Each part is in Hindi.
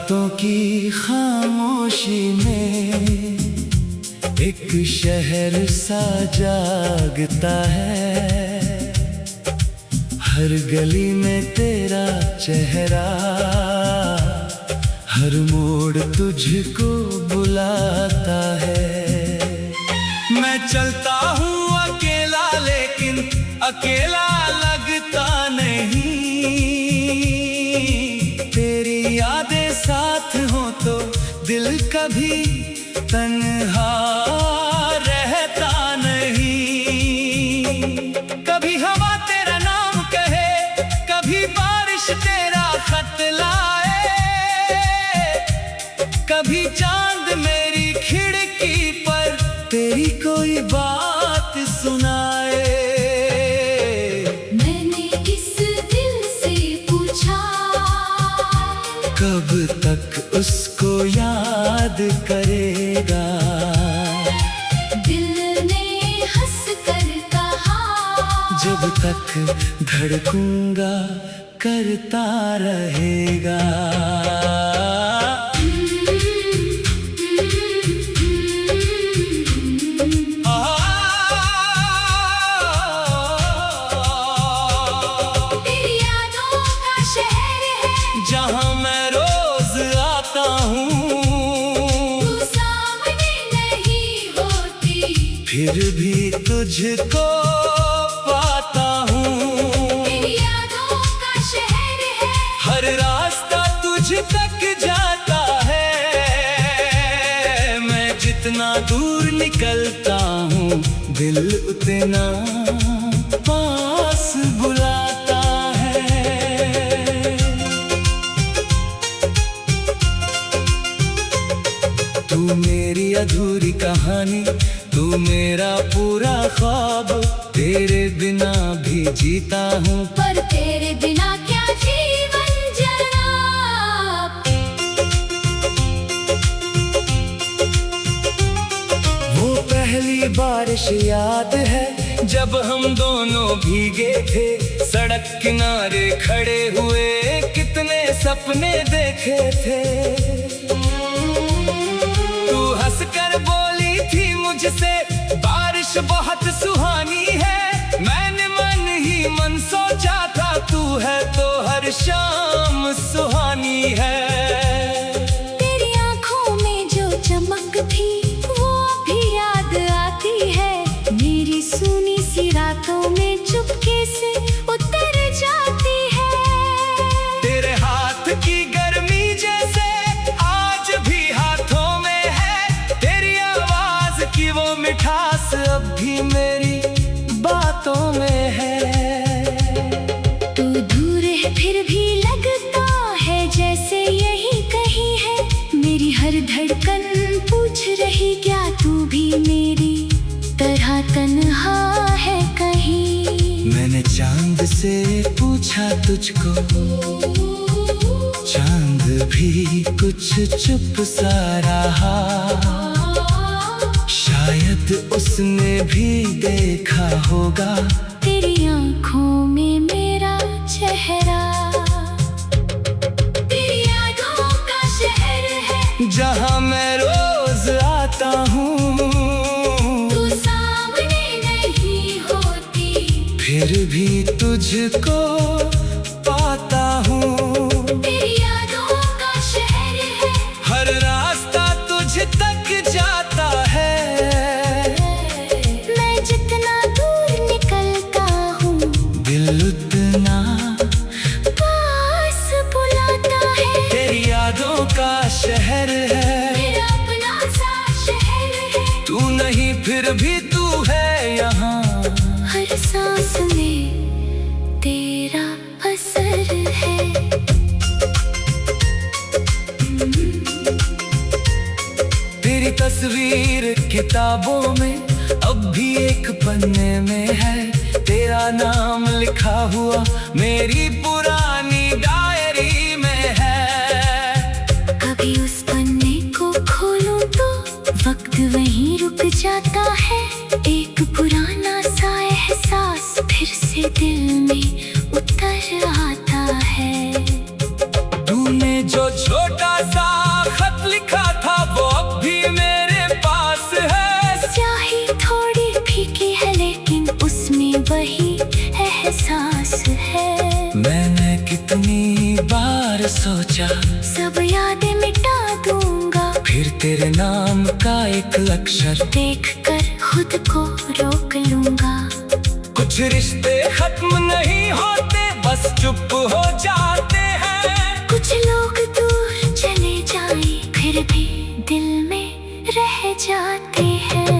रातों की खामोशी में एक शहर सा जागता है। हर गली में तेरा चेहरा, हर मोड़ तुझको बुलाता है। मैं चलता हूँ अकेला, लेकिन अकेला लगता नहीं। तेरी यादें साथ हो तो दिल कभी तन्हा रहता नहीं। कभी हवा तेरा नाम कहे, कभी बारिश तेरा खत लाए, कभी चांद मेरी खिड़की पर तेरी कोई बात सुनाए। मैंने इस दिल से पूछा, कब तक उसको याद करेगा। दिल ने हंस कर कहा, जब तक धड़कूंगा करता रहेगा। तेरी यादों का शहर है जहाँ मैं रोज आता हूँ, तू सामने नहीं होती, फिर भी तुझको पाता हूँ। तेरी यादों का शहर है, हर रास्ता तुझ तक जाता है। मैं जितना दूर निकलता हूँ, दिल उतना पास बुलाता है। तू मेरी अधूरी कहानी, तू मेरा पूरा ख्वाब। तेरे बिना भी जीता हूँ, पर तेरे बिना क्या जीवन जनाब। वो पहली बारिश याद है जब हम दोनों भीगे थे। सड़क किनारे खड़े हुए कितने सपने देखे थे। तू हंसकर बोली थी मुझसे, बारिश बहुत सुहानी है। मैंने मन ही मन सोचा था, तू है तो हर शाम सुहानी है। तेरी आंखों में जो चमक थी वो भी याद आती है। मेरी सुनी सी रातों में चुपके से उतर जाती है। तेरे हाथ की गर्मी जैसे आज भी हाथों में है। तेरी आवाज की वो मिठास अब भी मेरी बातों में है। तू दूर है फिर भी लगता है जैसे यही कहीं है। मेरी हर धड़कन पूछ रही, क्या तू भी मेरी तरह तन्हा है कहीं। मैंने चांद से पूछा तुझको, चांद भी कुछ चुप सा रहा। शायद उसने भी देखा होगा तेरी आंखों में मेरा चेहरा। तेरी यादों का शहर है जहाँ मैं रोज आता हूँ, तू सामने नहीं होती, फिर भी तुझको पाता हूँ। तेरी यादों का शहर है, हर रास्ता तुझ तक जाता है। मैं जितना दूर निकलता हूँ, दिल उतना पास बुलाता है। तेरी यादों का शहर है, मेरा अपना सा शहर है। तू नहीं फिर भी तू है यहाँ। हर सांस में तेरा असर है। तेरी तस्वीर किताबों में अब भी एक पन्ने में है। तेरा नाम लिखा हुआ मेरी पुरानी डायरी में है। कभी उस पन्ने को खोलूं तो वक्त वहीं रुक जाता है। एक पुराना सा एहसास फिर से दिल में उतर आता है। तूने जो छोटा सा है। मैंने कितनी बार सोचा सब यादें मिटा दूंगा, फिर तेरे नाम का एक अक्षर देखकर खुद को रोक लूंगा। कुछ रिश्ते खत्म नहीं होते, बस चुप हो जाते हैं। कुछ लोग दूर चले जाए फिर भी दिल में रह जाते हैं।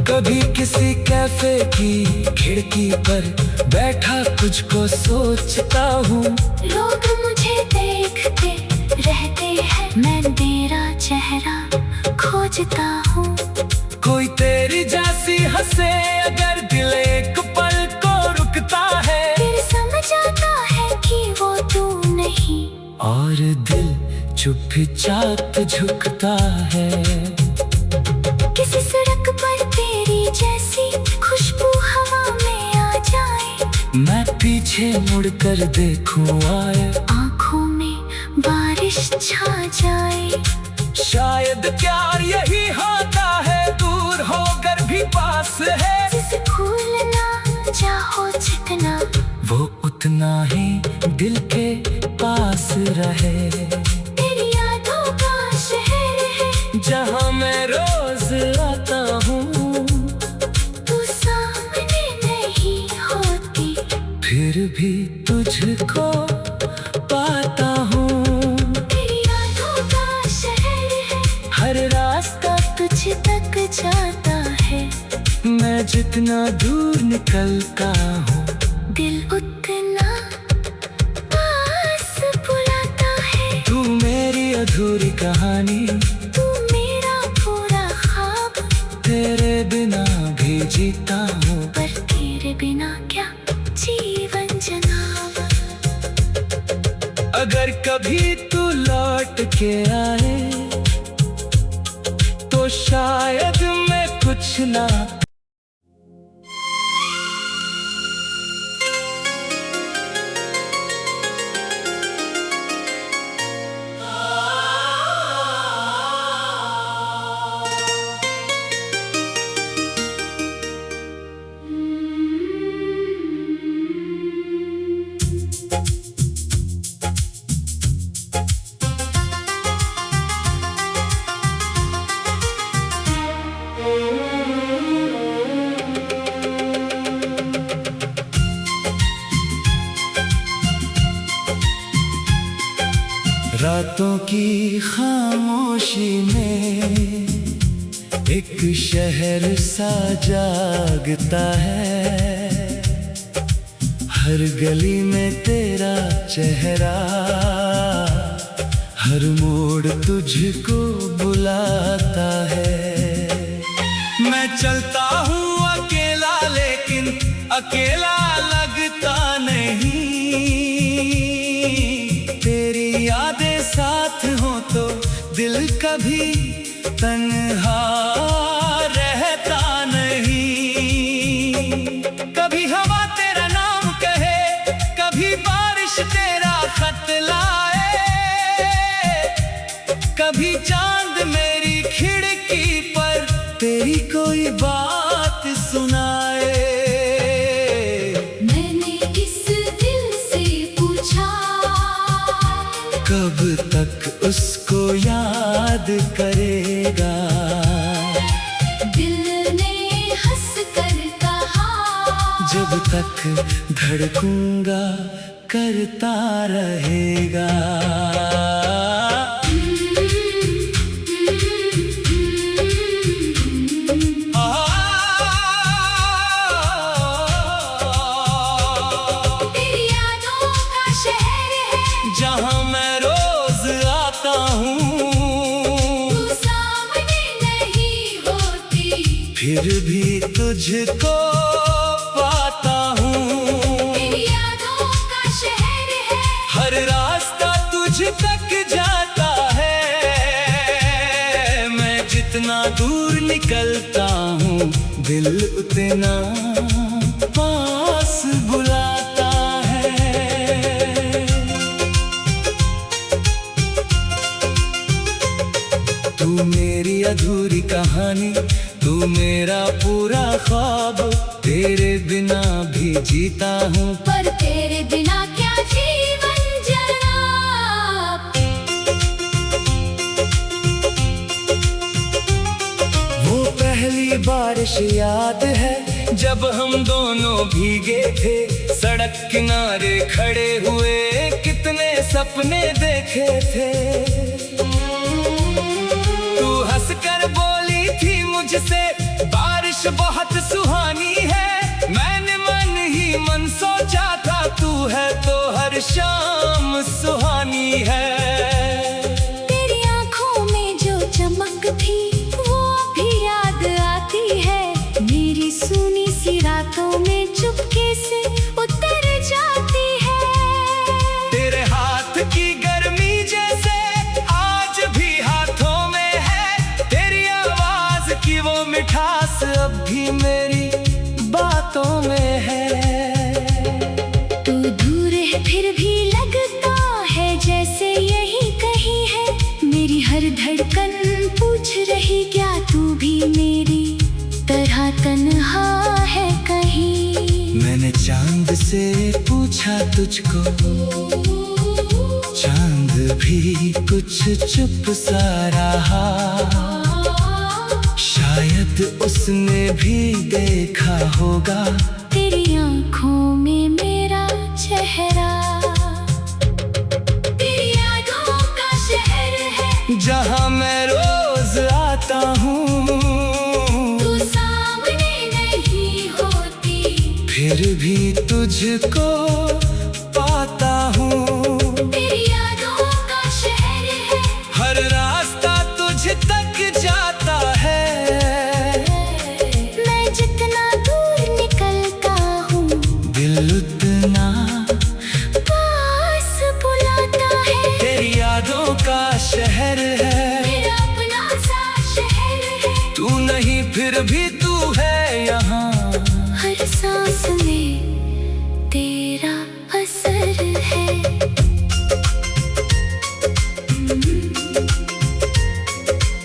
कभी किसी कैफे की खिड़की पर बैठा तुझको सोचता हूँ। लोग मुझे देखते रहते हैं, मैं तेरा चेहरा खोजता हूँ। कोई तेरी जैसी हंसे अगर दिल एक पल को रुकता है, फिर समझ आता है कि वो तू नहीं, और दिल चुपचाप झुकता है। किसी सड़क पर तेरी जैसी खुशबू हवा में आ जाए, मैं पीछे मुड़कर देखूं आए, आँखों में बारिश छा जाए। शायद प्यार यही होता है, दूर होकर भी पास है। जिसे भूलना चाहो जितना, वो उतना ही दिल के पास रहे। तेरी यादों का शहर है, जहाँ मैं रोज आता हूँ, तू सामने नहीं होती, फिर भी तुझको पाता हूँ। तेरी यादों का शहर है, हर रास्ता तुझ तक जाता है। मैं जितना दूर निकलता हूँ, दिल उतना पास बुलाता है। तू मेरी अधूरी कहानी, तू मेरा पूरा ख्वाब, तेरे बिना भी जीता हूँ। पर तेरे बिना क्या जीवन जनाब। अगर कभी तू लौट के आए तो शायद मैं कुछ ना। रातों की खामोशी में एक शहर सा जागता है। हर गली में तेरा चेहरा, हर मोड़ तुझको बुलाता है। मैं चलता हूँ अकेला, लेकिन अकेला लगता नहीं। तेरी यादें साथ हो तो दिल कभी तन्हा रहता नहीं। कभी हवा तेरा नाम कहे, कभी बारिश तेरा खत लाए, कभी चांद मेरी खिड़की पर तेरी कोई बात सुनाए। मैंने इस दिल से पूछा, कब तक उसको याद करेगा। दिल ने हंस कर कहा, जब तक धड़कूंगा करता रहेगा। तेरी यादों का शहर है, जहाँ मैं रोज आता हूँ, तू सामने नहीं होती, फिर भी तुझको पाता हूँ। तेरी यादों का शहर है, हर रास्ता तुझ तक जाता है। मैं जितना दूर निकलता हूँ, दिल उतना पास बुलाता है। तू मेरी अधूरी कहानी, तू मेरा पूरा ख्वाब, तेरे बिना भी जीता हूँ। पर काश याद है जब हम दोनों भीगे थे, सड़क किनारे खड़े हुए कितने सपने देखे थे। तू हंसकर बोली थी मुझसे बारिश बहुत सुहानी है, मैंने मन ही मन सोचा था तू है तो हर शाम सुहानी है। तेरी आंखों में जो चमक थी वो भी याद आती है, मेरी सुनी सी रातों में चुपके से उतर जाती है। तेरे हाथ की गर्मी जैसे आज भी हाथों में है, तेरी आवाज की वो मिठास अब भी मेरी बातों में है। तू दूर है फिर भी लगता है जैसे यही कहीं है, मेरी हर धड़कन पूछ रही क्या तू भी मेरी तरह तन्हा है कहीं। मैंने चांद से पूछा तुझको, चांद भी कुछ चुप सा रहा, शायद उसने भी देखा होगा तेरी आंखों में मेरा चेहरा। तेरी यादों का शहर है जहाँ मैं रोज आता हूँ, तू सामने नहीं होती फिर भी तुझको पाता हूँ। तेरी यादों का शहर है, हर रास्ता तुझ तक जाता है, मैं जितना दूर निकलता हूँ दिल उतना पास बुलाता है। तेरी यादों का शहर है, मेरा अपना सा शहर है, तू नहीं फिर भी तू है यहाँ। हर सांस में तेरा असर है।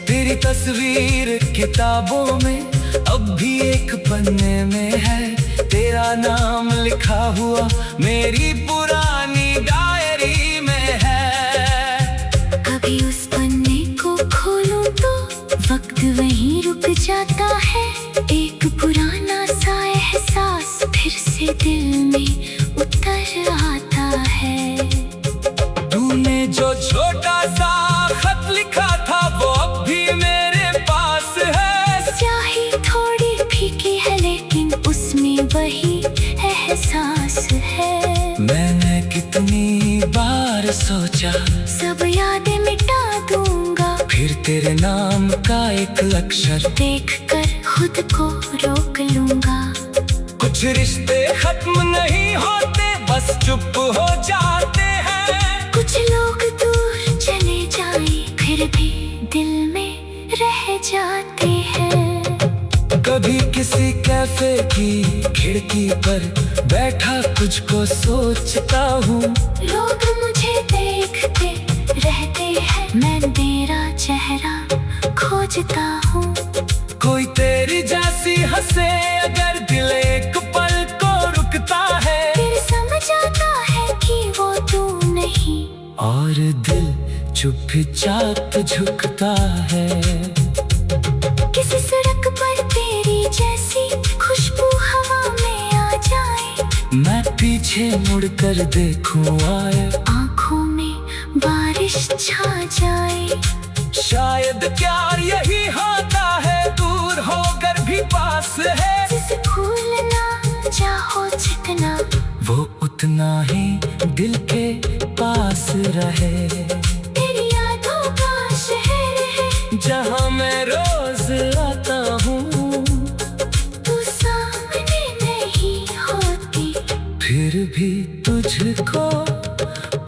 तेरी तस्वीर किताबों में अब भी एक पन्ने में है, तेरा नाम लिखा हुआ मेरी पुरानी डायरी में है। कभी उस पन्ने को खोलूं तो वक्त वहीं रुक जाता है, एक पुराना सा एहसास फिर से दिल में उतर आता है। तूने जो छोटा सा खत लिखा था वो अब भी मेरे पास है, स्याही थोड़ी फीकी है लेकिन उसमें वही एहसास है। मैंने कितनी बार सोचा सब यादें मिटा दूंगा, फिर तेरे नाम का एक अक्षर देखकर खुद को रोक लूंगा। कुछ रिश्ते खत्म नहीं होते बस चुप हो जाते हैं, कुछ लोग दूर चले जाए फिर भी दिल में रह जाते हैं। कभी किसी कैफे की खिड़की पर बैठा तुझको सोचता हूँ, लोग मुझे देखते रहते हैं, मैं तेरा चेहरा खोजता हूँ। कोई तेरी जैसी हंसे अगर दिल एक पल को रुकता है, फिर समझ आता है कि वो तू नहीं, और दिल चुपचाप झुकता है। किसी सड़क पर तेरी जैसी खुशबू हवा में आ जाए, मैं पीछे मुड़कर देखूं आए, आंखों में बारिश छा जाए। शायद प्यार यही होता है, दूर होकर भी पास है, जिसे भूलना चाहो जितना वो उतना ही दिल के पास रहे। तेरी यादों का शहर है जहाँ मैं रोज आता हूँ, तू सामने नहीं होती फिर भी तुझको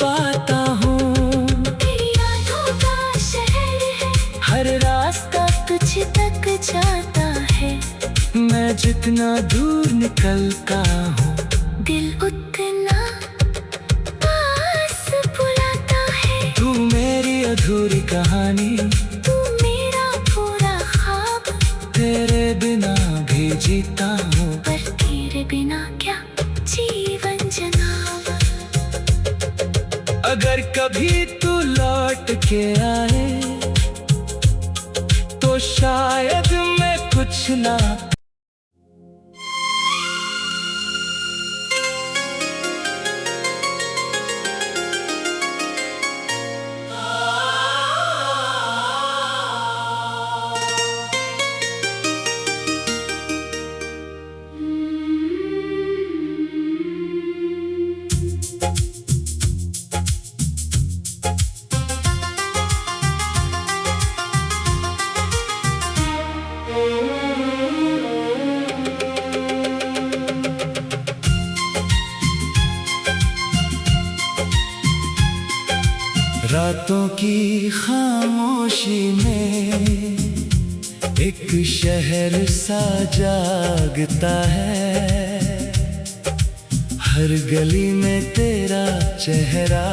पाता हूँ। तेरी यादों का शहर है, हर रास्ता तुझ तक जाता है, मैं जितना दूर निकलता हूँ दिल उतना पास बुलाता है। तू मेरी अधूरी कहानी, तू मेरा पूरा ख्वाब, तेरे बिना भी जीता हूँ, पर तेरे बिना क्या जीवन जनाब। अगर कभी तू लौट के आए तो शायद मैं कुछ ना रातों की खामोशी में एक शहर सा जागता है। हर गली में तेरा चेहरा,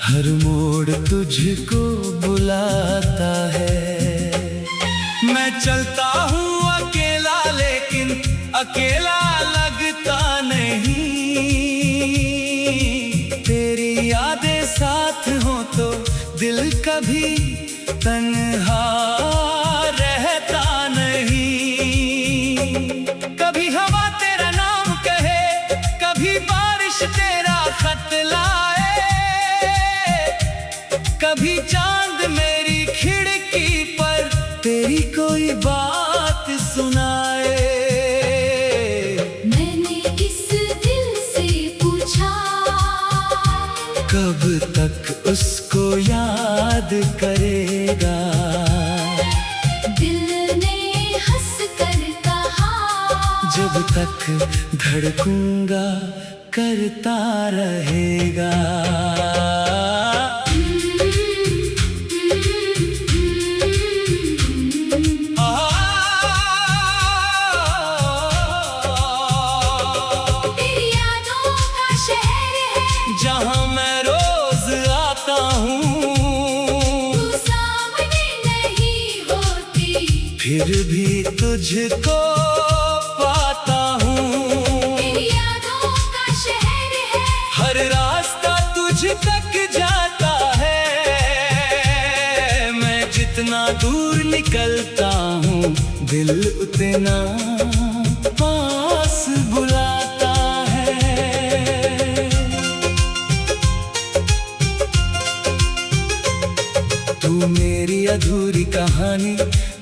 हर मोड़ तुझको बुलाता है। मैं चलता हूँ अकेला, लेकिन अकेला लगता नहीं। तेरी यादें साथ हो तो दिल कभी तन्हा रहता नहीं। कभी हवा तेरा नाम कहे, कभी बारिश तेरा खत लाए, कभी चांद मेरी खिड़की पर तेरी कोई बात सुनाए। मैंने इस दिल से पूछा, कब तक उसको याद करेगा। दिल ने हंस कर कहा, जब तक धड़कूंगा करता रहेगा। तेरी यादों का शहर है, जहाँ मैं रोज आता हूँ, तू सामने नहीं होती, फिर भी तुझको पाता हूँ। तेरी यादों का शहर है, हर रास्ता तुझ तक जाता है। मैं जितना दूर निकलता हूँ, दिल उतना पास बुलाता है। तू मेरी अधूरी कहानी,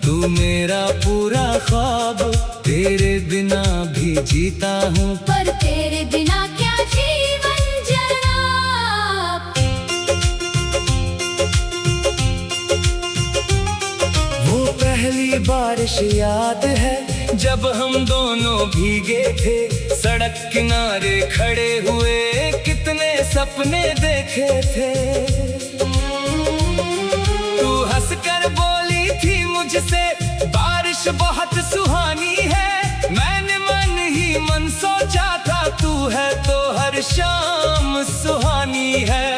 तू मेरा पूरा ख्वाब। तेरे बिना भी जीता हूँ, पर तेरे बिना क्या जीवन जनाब। वो पहली बारिश याद है जब हम दोनों भीगे थे। सड़क किनारे खड़े हुए कितने सपने देखे थे। तू हंसकर बोली थी मुझसे, बारिश बहुत सुहानी है। मैंने मन ही मन सोचा था, तू है तो हर शाम सुहानी है।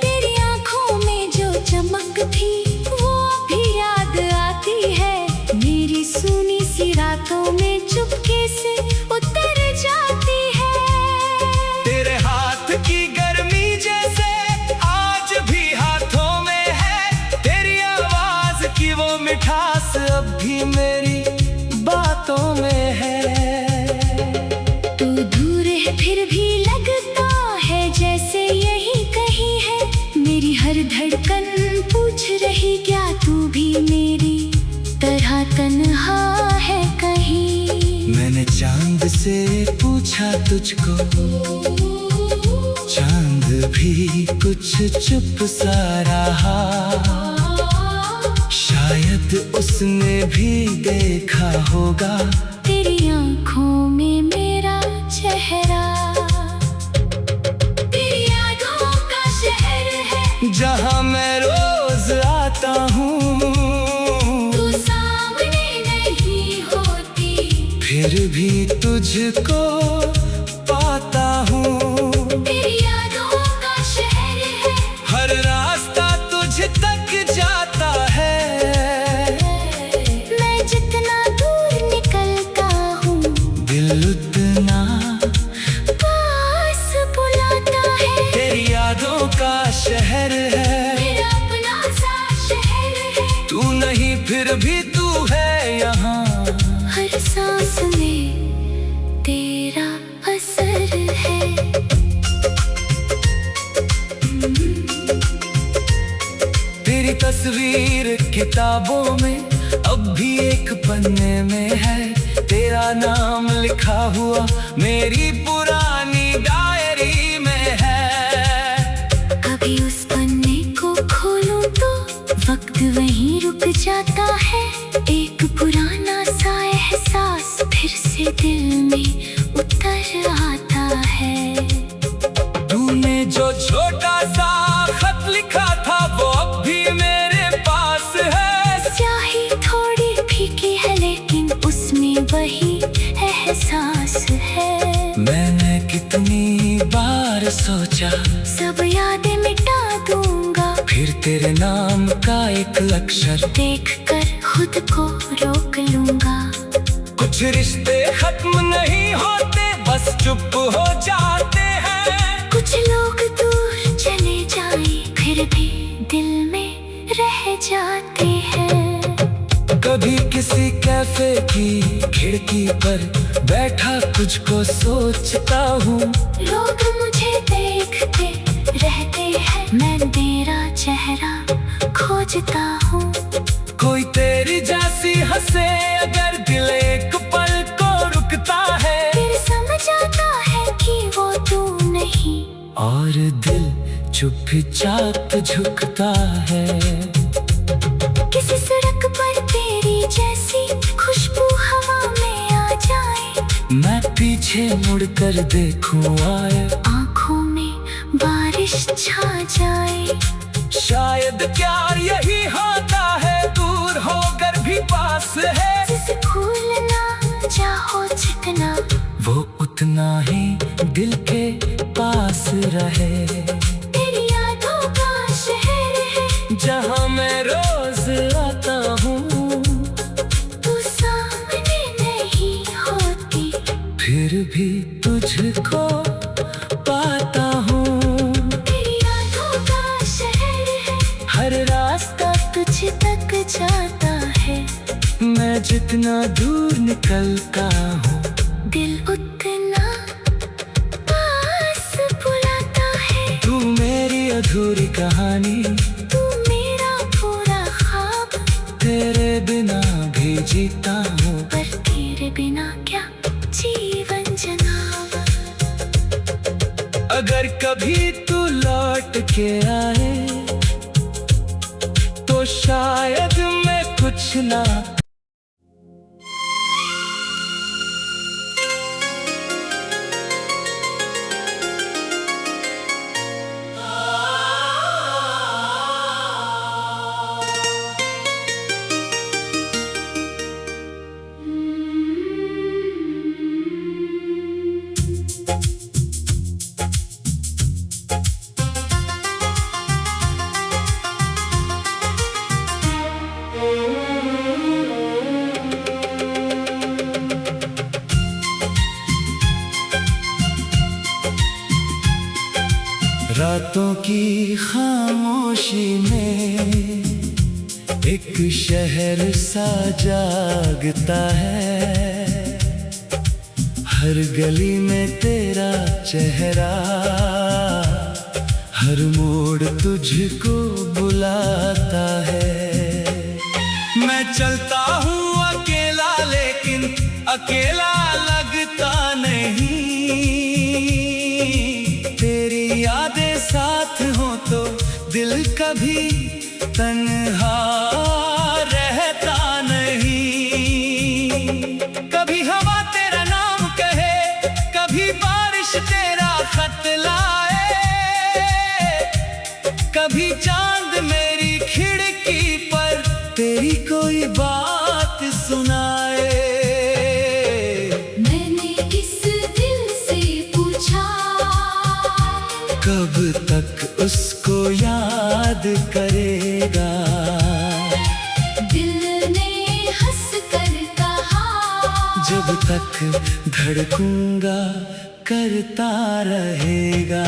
तेरी आंखों में जो चमक थी, वो भी याद आती है। मेरी सुनी सी रातों में चुपके से उतर जाती है। तेरे हाथ की गर्मी जैसे आज भी हाथों में है। तेरी आवाज की वो मिठास अब भी मेरी बातों में है। तू दूर है फिर भी लगता है जैसे यही कहीं है। मेरी हर धड़कन पूछ रही, क्या तू भी मेरी तरह तन्हा है कहीं। मैंने चांद से पूछा तुझको, चांद भी कुछ चुप सा रहा। शायद उसने भी देखा होगा तेरी आंखों में मेरा चेहरा। तेरी यादों का शहर है, जहाँ मैं रोज आता हूँ, तू सामने नहीं होती, फिर भी तुझको पाता हूँ। तेरी यादों का शहर है, हर रास्ता तुझ तक जाता है। मैं जितना दूर निकलता हूँ, दिल उतना पास बुलाता है। तेरी यादों का शहर है, मेरा अपना सा शहर है। तू नहीं फिर भी तू है यहाँ। हर सांस में तेरा असर है। तेरी तस्वीर किताबों में अब भी एक पन्ने में है। तेरा नाम लिखा हुआ मेरी पुरानी डायरी में है। कभी उस पन्ने को खोलूं तो वक्त वहीं रुक जाता है। एक पुराना सा एहसास फिर से दिल में उतर आता है। तूने जो छोटा सा खत लिखा था वो अब भी मेरे पास है। स्याही थोड़ी फीकी है लेकिन उसमें वही एहसास है। मैंने कितनी बार सोचा सब यादें मिटा दूंगा, फिर तेरे नाम का एक अक्षर देखकर खुद को रोक लूंगा। कुछ रिश्ते खत्म नहीं होते, बस चुप हो जाते हैं। कुछ लोग दूर चले जाए फिर भी दिल में रह जाते हैं। कभी किसी कैफे की खिड़की पर बैठा तुझको सोचता हूँ। लोग मुझे देखते रहते हैं, मैं तेरा चेहरा खोजता हूँ। कोई तेरी जैसी हंसे अगर दिल एक पल को रुकता है, फिर समझ आता है कि वो तू नहीं। और दिल चुपचाप झुकता है। किसी सड़क पर तेरी जैसी खुशबू हवा में आ जाए, मैं पीछे मुड़कर देखूं आए, आँखों में बारिश छा जाए। शायद प्यार यही होता है, दूर होकर भी पास है। जिसे भूलना चाहो जितना, वो उतना ही दिल के पास रहे। तेरी यादों का शहर है जहाँ मैं रोज आता हूँ, तू सामने नहीं होती, फिर भी तुझको पाता हूँ। तेरी यादों का शहर है, हर रास्ता तुझ तक जाता है। मैं जितना दूर निकलता हूँ, दिल उतना पास बुलाता है। तू मेरी अधूरी कहानी, तू मेरा पूरा ख्वाब, तेरे बिना भी जीता हूँ। पर तेरे बिना क्या जीवन जनाब। अगर कभी तू लौट के आए तो शायद मैं कुछ ना रातों की खामोशी में एक शहर सा जागता है। हर गली में तेरा चेहरा, हर मोड़ तुझको बुलाता है। मैं चलता हूँ अकेला लेकिन अकेला लगता नहीं। तेरी यादें साथ हो तो दिल कभी तन्हा रहता नहीं। कभी हवा तेरा नाम कहे, कभी बारिश तेरा खत लाए, कभी चांद मेरी खिड़की पर तेरी कोई बात सुनाए। मैंने इस दिल से पूछा, कब तक उसको याद करेगा। दिल ने हंस कर कहा, जब तक धड़कूंगा करता रहेगा।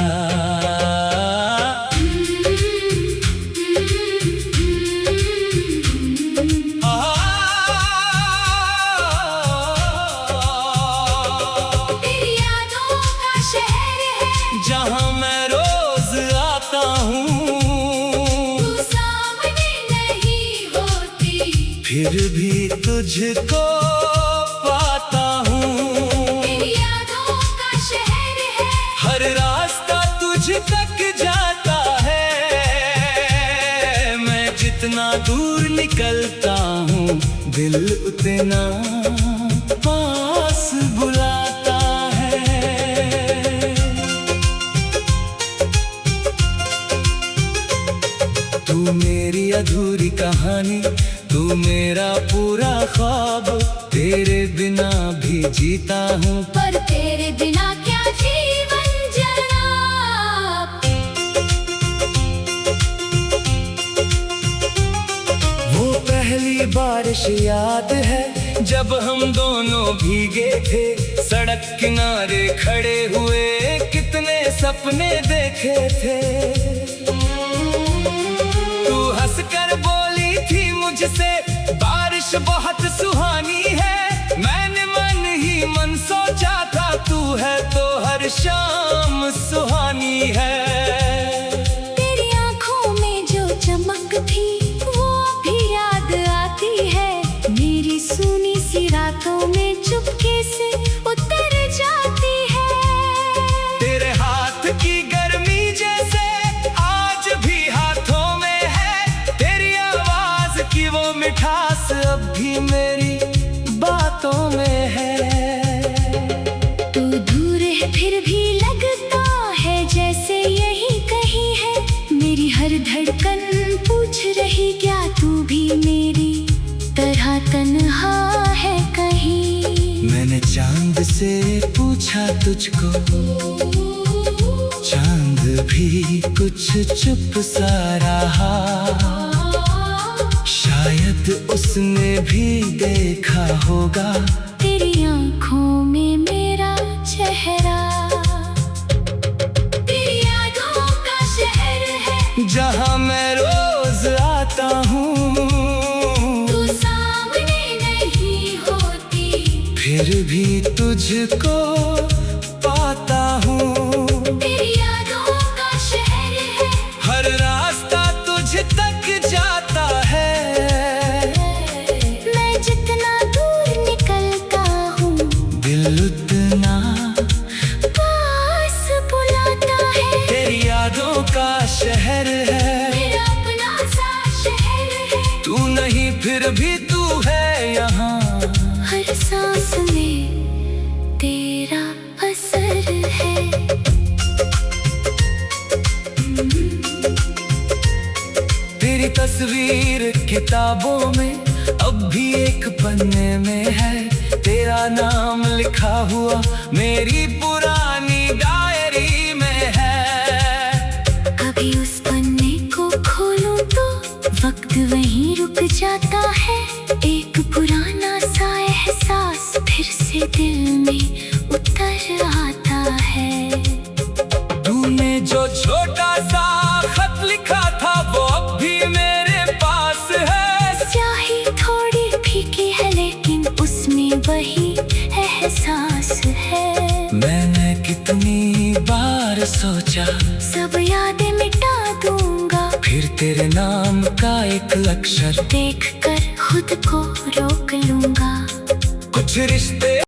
तेरी यादों का शहर है जहाँ मैं रोज आता हूँ, तू सामने नहीं होती, फिर भी तुझको पाता हूँ। तेरी यादों का शहर है, हर रास्ता तुझ तक जाता है। मैं जितना दूर निकलता हूँ, दिल उतना पास बुलाता है। बिना भी जीता हूँ, पर तेरे बिना क्या जीवन जरा। वो पहली बारिश याद है जब हम दोनों भीगे थे, सड़क किनारे खड़े हुए कितने सपने देखे थे। तू हंसकर बोली थी मुझसे बारिश बहुत सुहानी है, मैंने मन ही मन सोचा था तू है तो हर शाम सुहानी है। तेरी आंखों में जो चमक थी वो भी याद आती है, मेरी सुनी सी रातों में चुपके से उतर जाती है। तेरे हाथ की गर्मी जैसे आज भी हाथों में है, तेरी आवाज की वो मिठास अब भी मेरी बातों में है। तू दूर है फिर भी लगता है जैसे यही कहीं है, मेरी हर धड़कन पूछ रही क्या तू भी मेरी तरह तन्हा है कहीं। मैंने चांद से पूछा तुझको, चांद भी कुछ चुप सा रहा, शायद उसने भी देखा होगा तेरी आंखों में मेरा चेहरा। तेरी यादों का शहर है जहाँ मैं रोज आता हूँ, तू सामने नहीं होती फिर भी तुझको पाता हूँ। तेरी यादों का शहर है, हर रास्ता तुझ तक जाता है, मैं जितना दूर निकलता हूँ दिल उतना पास बुलाता है। तेरी यादों का शहर है, मेरा अपना सा शहर है, तू नहीं फिर भी तू है यहाँ। हर सांस में तेरा असर है। तेरी तस्वीर किताबों में अब भी एक पन्ने में है, तेरा नाम लिखा हुआ मेरी पुरानी डायरी में है। कभी उस पन्ने को खोलूं तो वक्त वहीं रुक जाता है, एक पुराना सा एहसास फिर से दिल में उतर आता है। तूने जो छोटा सा खत लिखा था वो अब भी मेरे पास है, स्याही थोड़ी फीकी है लेकिन उसमें वही एहसास है। मैंने कितनी बार सोचा सब यादें मिटा दूंगा, फिर तेरे नाम का एक अक्षर देखकर खुद को रोक लूंगा। कुछ रिश्ते